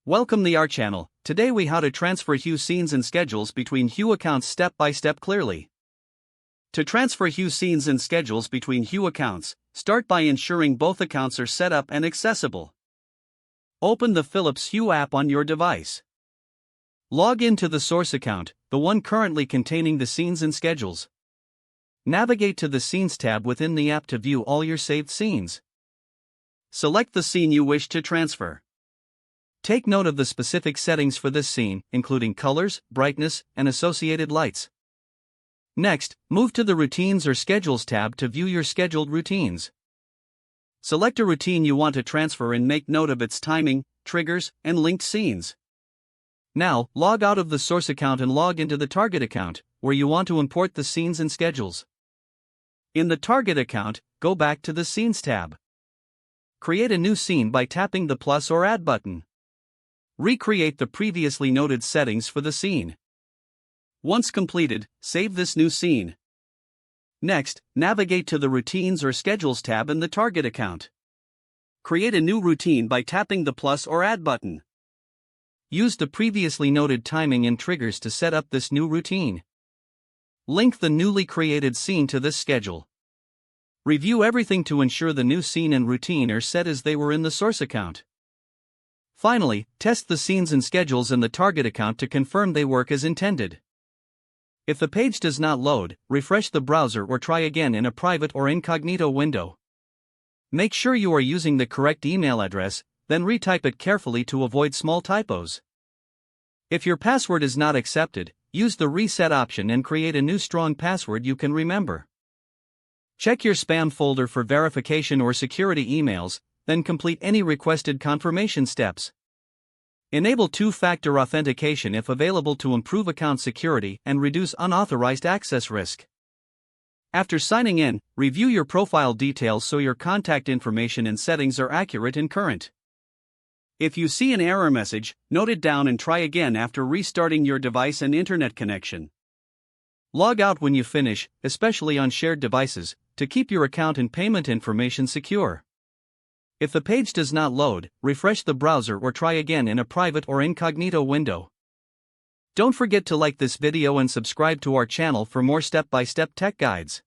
Welcome to our channel. Today we how to transfer Hue scenes and schedules between Hue accounts step by step clearly. To transfer Hue scenes and schedules between Hue accounts, start by ensuring both accounts are set up and accessible. Open the Philips Hue app on your device. Log into the source account, the one currently containing the scenes and schedules. Navigate to the Scenes tab within the app to view all your saved scenes. Select the scene you wish to transfer. Take note of the specific settings for this scene, including colors, brightness, and associated lights. Next, move to the Routines or Schedules tab to view your scheduled routines. Select a routine you want to transfer and make note of its timing, triggers, and linked scenes. Now, log out of the source account and log into the target account, where you want to import the scenes and schedules. In the target account, go back to the Scenes tab. Create a new scene by tapping the plus or add button. Recreate the previously noted settings for the scene. Once completed, save this new scene. Next, navigate to the Routines or Schedules tab in the target account. Create a new routine by tapping the plus or add button. Use the previously noted timing and triggers to set up this new routine. Link the newly created scene to this schedule. Review everything to ensure the new scene and routine are set as they were in the source account. Finally, test the scenes and schedules in the target account to confirm they work as intended. If the page does not load, refresh the browser or try again in a private or incognito window. Make sure you are using the correct email address, then retype it carefully to avoid small typos. If your password is not accepted, use the reset option and create a new strong password you can remember. Check your spam folder for verification or security emails, then complete any requested confirmation steps. Enable two-factor authentication if available to improve account security and reduce unauthorized access risk. After signing in, review your profile details so your contact information and settings are accurate and current. If you see an error message, note it down and try again after restarting your device and internet connection. Log out when you finish, especially on shared devices, to keep your account and payment information secure. If the page does not load, refresh the browser or try again in a private or incognito window. Don't forget to like this video and subscribe to our channel for more step-by-step tech guides.